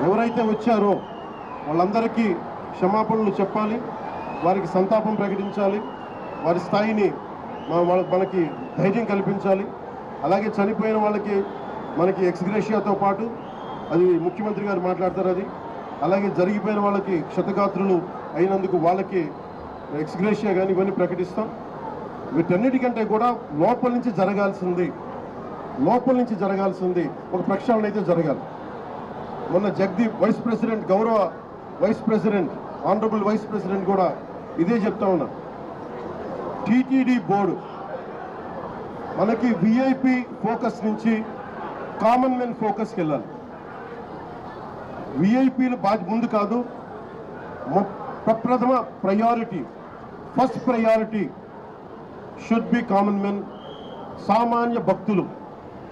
ఎవరైతే వచ్చారో వాళ్ళందరికీ క్షమాపణలు చెప్పాలి, వారికి సంతాపం ప్రకటించాలి, వారి స్థాయిని మనకి ధైర్యం కల్పించాలి. అలాగే చనిపోయిన వాళ్ళకి మనకి ఎక్స్గ్రేషియాతో పాటు అది ముఖ్యమంత్రి గారు మాట్లాడతారు. అది అలాగే జరిగిపోయిన వాళ్ళకి క్షతగాత్రులు అయినందుకు వాళ్ళకి ఎక్స్గ్రేషియా కానీ ఇవన్నీ ప్రకటిస్తాం. వీటన్నిటికంటే కూడా లోపల నుంచి జరగాల్సింది ఒక ప్రక్షాళన అయితే జరగాలి. మొన్న జగదీప్ వైస్ ప్రెసిడెంట్, గౌరవ vice president, honourable vice president కూడా ఇదే చెప్తా ఉన్నా. టీటీడీ బోర్డు మనకి విఐపి ఫోకస్ నుంచి కామన్ మెన్ ఫోకస్కి వెళ్ళాలి. విఐపీలు ముందు కాదు, ప్రప్రథమ priority, first priority should be common men. సామాన్య భక్తులు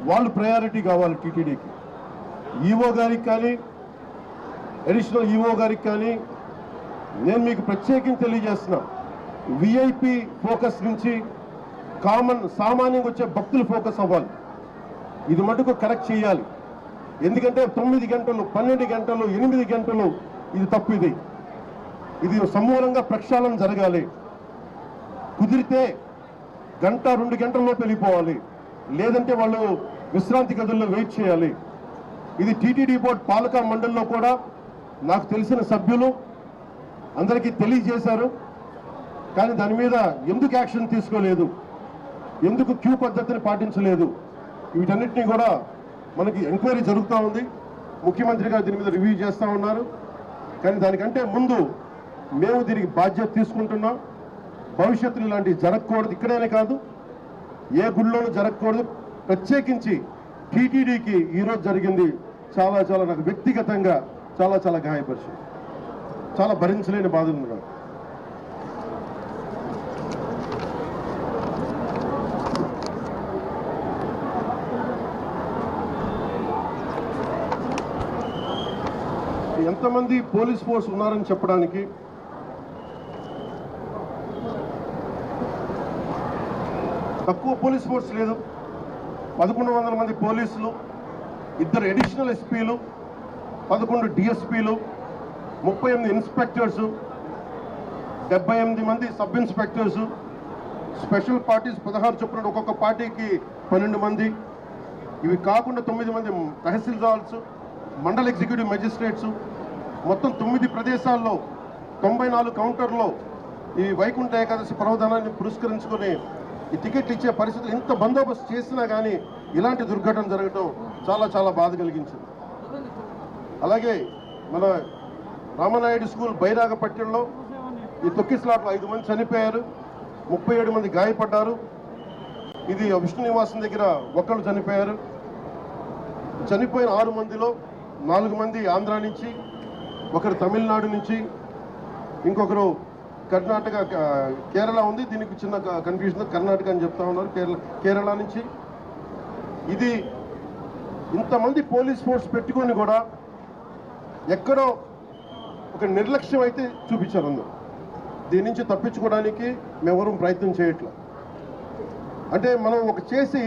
వాళ్ళు ప్రయారిటీ కావాలి టీటీడీకి. ఈఓ గారికి కానీ, అడిషనల్ ఈఓ గారికి కానీ నేను మీకు ప్రత్యేకించి తెలియజేస్తున్నా, విఐపి ఫోకస్ నుంచి సామాన్యంగా వచ్చే భక్తులు ఫోకస్ అవ్వాలి. ఇది మటుకు కరెక్ట్ చేయాలి. ఎందుకంటే 9 గంటలు, 12 గంటలు, 8 గంటలు ఇది తప్పు. ఇది సమూలంగా ప్రక్షాళన జరగాలి. కుదిరితే 1-2 గంటల్లో వెళ్ళిపోవాలి, లేదంటే వాళ్ళు విశ్రాంతి గదుల్లో వెయిట్ చేయాలి. ఇది టీటీడీ బోర్డు పాలక మండలిలో కూడా నాకు తెలిసిన సభ్యులు అందరికీ తెలియజేశారు. కానీ దాని మీద ఎందుకు యాక్షన్ తీసుకోలేదు, ఎందుకు క్యూ పద్ధతిని పాటించలేదు, వీటన్నిటినీ కూడా మనకి ఎంక్వైరీ జరుగుతూ ఉంది. ముఖ్యమంత్రి గారు దీని మీద రివ్యూ చేస్తూ ఉన్నారు. కానీ దానికంటే ముందు మేము దీనికి బాధ్యత తీసుకుంటున్నాం. భవిష్యత్తులో ఇలాంటివి జరగకూడదు. ఇక్కడైనా కాదు, ఏ గుళ్ళోనూ జరగకూడదు. ప్రత్యేకించి టీటీడీకి ఈరోజు జరిగింది చాలా నాకు వ్యక్తిగతంగా చాలా గాయపరిచింది. చాలా భరించలేని బాధలు ఉన్నాయి. ఎంతమంది పోలీస్ ఫోర్స్ ఉన్నారని చెప్పడానికి తక్కువ పోలీస్ ఫోర్స్ లేదు. 1100 మంది పోలీసులు, 2 అడిషనల్ ఎస్పీలు, 11 డిఎస్పీలు, 38 ఇన్స్పెక్టర్సు, 78 మంది సబ్ ఇన్స్పెక్టర్సు, స్పెషల్ పార్టీస్ 16 చొప్పున ఒక్కొక్క పార్టీకి 12 మంది. ఇవి కాకుండా 9 మంది తహసీల్దార్స్, మండల ఎగ్జిక్యూటివ్ మెజిస్ట్రేట్స్, మొత్తం 9 ప్రదేశాల్లో 94 కౌంటర్లో ఈ వైకుంఠ ఏకాదశి పర్వదినాన్ని పురస్కరించుకొని ఈ టికెట్లు ఇచ్చే పరిస్థితులు, ఇంత బందోబస్తు చేసినా కానీ ఇలాంటి దుర్ఘటన జరగడం చాలా బాధ కలిగించింది. అలాగే మన రామనాయుడు స్కూల్ బైరాగపట్నంలో ఈ తొక్కిసలాట్లో 5 మంది చనిపోయారు, 37 మంది గాయపడ్డారు. ఇది విష్ణు నివాసం దగ్గర ఒకళ్ళు చనిపోయారు. చనిపోయిన 6 మందిలో 4 మంది ఆంధ్ర నుంచి, ఒకరు తమిళనాడు నుంచి, ఇంకొకరు కర్ణాటక, కేరళ ఉంది. దీనికి చిన్న కన్ఫ్యూజన్, కర్ణాటక అని చెప్తా ఉన్నారు, కేరళ నుంచి. ఇది ఇంతమంది పోలీస్ ఫోర్స్ పెట్టుకొని కూడా ఎక్కడో ఒక నిర్లక్ష్యం అయితే చూపించారు అందరూ. దీని నుంచి తప్పించుకోవడానికి మేమెవరూ ప్రయత్నం చేయట్లా. అంటే మనం ఒక చేసి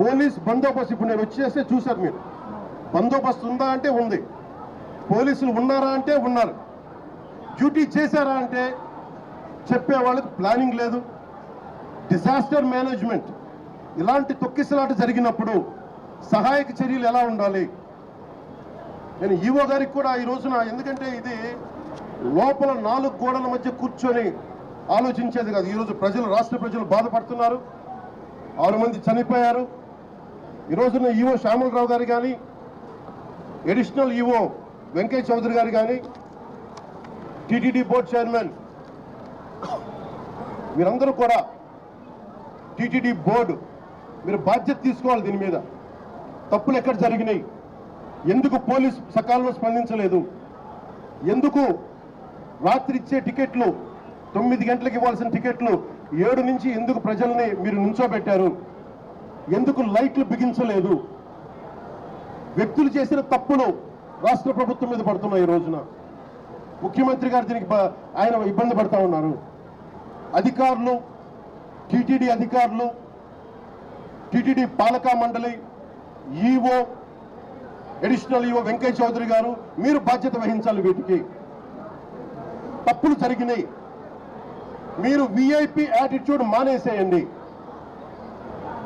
పోలీస్ బందోబస్తు, ఇప్పుడు నేను వచ్చేస్తే చూశారు మీరు, బందోబస్తు ఉందా అంటే ఉంది, పోలీసులు ఉన్నారా అంటే ఉన్నారు, డ్యూటీ చేశారా అంటే చెప్పే వాళ్ళకి ప్లానింగ్ లేదు. డిజాస్టర్ మేనేజ్మెంట్, ఇలాంటి తొక్కిసలాట జరిగినప్పుడు సహాయక చర్యలు ఎలా ఉండాలి. నేను ఈవో గారికి కూడా ఈ రోజున, ఎందుకంటే ఇది లోపల 4 గోడల మధ్య కూర్చొని ఆలోచించేది కాదు. ఈరోజు రాష్ట్ర ప్రజలు బాధపడుతున్నారు. 6 మంది చనిపోయారు. ఈ రోజున ఈవో శ్యామలరావు గారు కానీ, అడిషనల్ ఈవో వెంకయ్య చౌదరి గారు కానీ, టీటీడీ బోర్డు చైర్మన్, మీరందరూ కూడా టీటీడీ బోర్డు మీరు బాధ్యత తీసుకోవాలి. దీని మీద తప్పులు ఎక్కడ జరిగినాయి, ఎందుకు పోలీస్ సకాలంలో స్పందించలేదు, ఎందుకు రాత్రి ఇచ్చే టికెట్లు 9 గంటలకు ఇవ్వాల్సిన టికెట్లు 7 నుంచి ఎందుకు ప్రజల్ని మీరు నుంచోబెట్టారు, ఎందుకు లైట్లు బిగించలేదు. వ్యక్తులు చేసిన తప్పులు రాష్ట్ర ప్రభుత్వం మీద పడుతున్నాయి. ఈ రోజున ముఖ్యమంత్రి గారు దీనికి ఆయన ఇబ్బంది పడతా ఉన్నారు. అధికారులు, టీటీడీ అధికారులు, టీటీడీ పాలకా మండలి, EO, additional EO Venkaiah Chowdary garu మీరు బాధ్యత వహించాలి. వీటికి తప్పులు జరిగినాయి. మీరు విఐపి యాటిట్యూడ్ మానేసేయండి.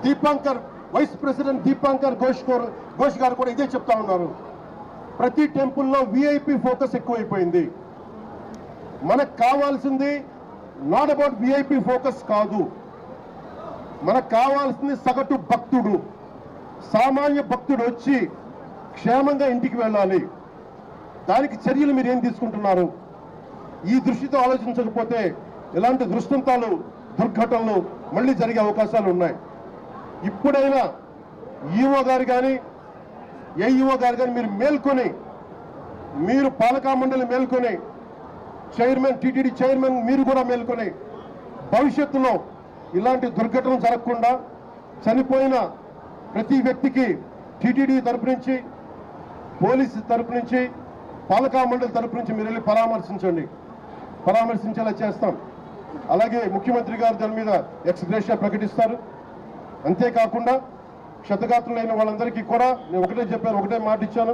దీపాంకర్ వైస్ ప్రెసిడెంట్ దీపాంకర్ ఘోష్ గారు కూడా ఇదే చెప్తా ఉన్నారు. ప్రతి టెంపుల్లో విఐపి ఫోకస్ ఎక్కువైపోయింది. మనకు కావాల్సింది నాట్ అబౌట్ విఐపి ఫోకస్ కాదు. మనకు కావాల్సింది సగటు భక్తుడు, సామాన్య భక్తుడు వచ్చి క్షేమంగా ఇంటికి వెళ్ళాలి. దానికి చర్యలు మీరు ఏం తీసుకుంటున్నారు? ఈ దృష్టితో ఆలోచించకపోతే ఇలాంటి దృష్టాంతాలు, దుర్ఘటనలు మళ్ళీ జరిగే అవకాశాలు ఉన్నాయి. ఇప్పుడైనా ఈఓ గారు కానీ ఏఈఓ గారు కానీ మీరు మేల్కొని, మీరు పాలకా మండలి మేల్కొని, చైర్మన్ టీటీడీ చైర్మన్ మీరు కూడా మేల్కొని భవిష్యత్తులో ఇలాంటి దుర్ఘటనలు జరగకుండా చనిపోయిన ప్రతి వ్యక్తికి టీటీడీ తరపు నుంచి, పోలీసు తరపు నుంచి, పాలకా మండలి తరపు నుంచి మీరు వెళ్ళి పరామర్శించేలా చేస్తాం. అలాగే ముఖ్యమంత్రి గారు దాని మీద ఎక్స్గ్రేషియా ప్రకటిస్తారు. అంతేకాకుండా క్షతగాత్రులైన వాళ్ళందరికీ కూడా నేను ఒకటే చెప్పాను, ఒకటే మాట ఇచ్చాను.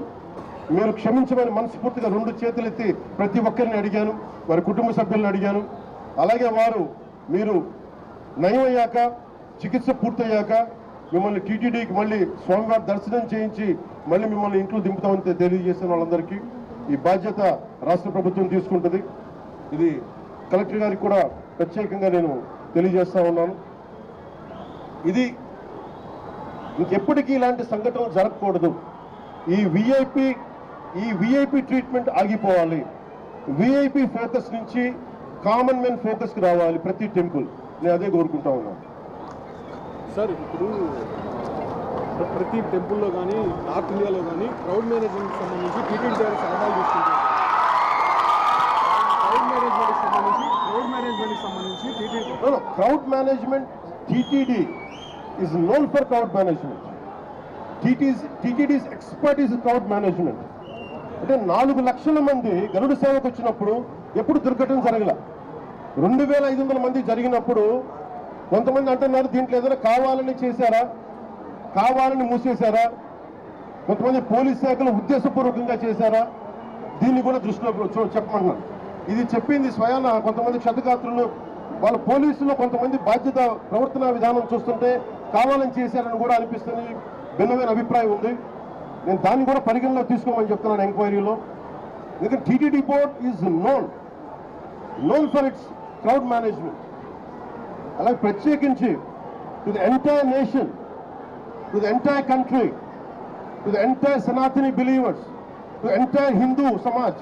మీరు క్షమించమని మనస్ఫూర్తిగా 2 చేతులెత్తి ప్రతి ఒక్కరిని అడిగాను, వారి కుటుంబ సభ్యులను అడిగాను. అలాగే మీరు నయం అయ్యాక, చికిత్స పూర్తయ్యాక మిమ్మల్ని టీటీడీకి మళ్ళీ స్వామివారి దర్శనం చేయించి మళ్ళీ మిమ్మల్ని ఇంట్లో దింపుతామని తెలియజేసిన వాళ్ళందరికీ ఈ బాధ్యత రాష్ట్ర ప్రభుత్వం తీసుకుంటుంది. ఇది కలెక్టర్ గారికి కూడా ప్రత్యేకంగా నేను తెలియజేస్తా ఉన్నాను. ఇది ఇంకెప్పటికీ ఇలాంటి సంఘటనలు జరగకూడదు. ఈ విఐపి ట్రీట్మెంట్ ఆగిపోవాలి. విఐపి ఫోకస్ నుంచి కామన్ మెన్ ఫోకస్కి రావాలి ప్రతి టెంపుల్. నేను అదే కోరుకుంటా ఉన్నాను. సార్, ఇప్పుడు ప్రతి టెంపుల్లో కానీ నార్త్ ఇండియాలో కానీ క్రౌడ్ మేనేజ్మెంట్కి సంబంధించి టీటీడీ గారు సలహాలు తీసుకుంటారు. Crowd management TTD is known for crowd management. TTD's expertise is crowd management. అంటే 4 లక్షల మంది గరుడ సేవకు వచ్చినప్పుడు ఎప్పుడు దుర్ఘటన జరగల. 2500 మంది జరిగినప్పుడు కొంతమంది అంటున్నారు దీంట్లో ఏదైనా కావాలని చేశారా, కావాలని మూసేశారా, కొంతమంది పోలీస్ శాఖలు ఉద్దేశపూర్వకంగా చేశారా, దీన్ని కూడా దృష్టిలో చెప్పమంటున్నారు. ఇది చెప్పింది స్వయాన కొంతమంది క్షతగాత్రులు, వాళ్ళ పోలీసులో కొంతమంది బాధ్యత ప్రవర్తన విధానం చూస్తుంటే కావాలని చేశారని కూడా అనిపిస్తుంది. భిన్నమైన అభిప్రాయం ఉంది. నేను దాన్ని కూడా పరిగణలో తీసుకోమని చెప్తున్నాను ఎంక్వైరీలో. ఎందుకంటే TTD board is known for it's crowd management. అలాగే ప్రత్యేకించి to the entire nation, to the entire country, to the entire Sanatani believers, to entire Hindu Samaj,